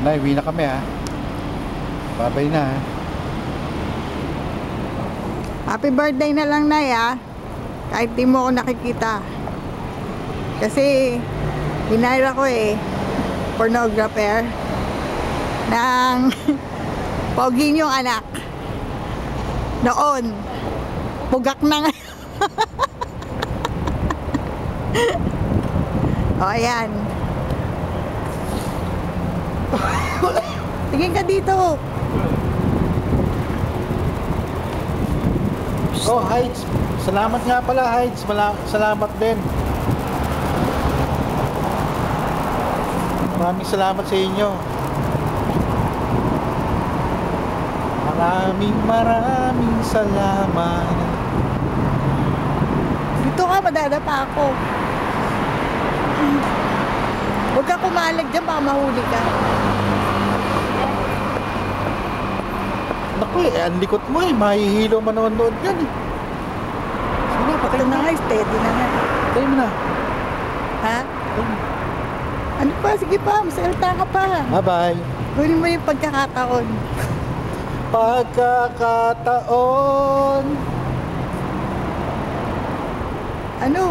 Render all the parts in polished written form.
Nay, uwi na kami ha. Babay na ha. Happy birthday na lang, Nay, ha? Kahit di mo ako nakikita. Kasi, hinire ako pornographer ng pogi niyong anak. Noon, pugak na ngayon. O, ayan. Tingin ka dito. Oh, Heights. Salamat nga pala, Heights. Salamat din. Maraming salamat sa inyo. Maraming salamat. Dito ka, madadapa ako. Huwag ka kumalag dyan, baka mahuli ka. Naku ang likot mo mahihilo manonood yan Sige, patay Ito mo na na. nga, steady na nga. Patay mo na. Ha? Patay mo. Ano pa? Sige pa, masalita ka pa. Bye-bye. Kunin mo yung pagkakataon. Pagkakataon. Ano?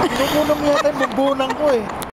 Pinupunan mo yata yung bubunang ko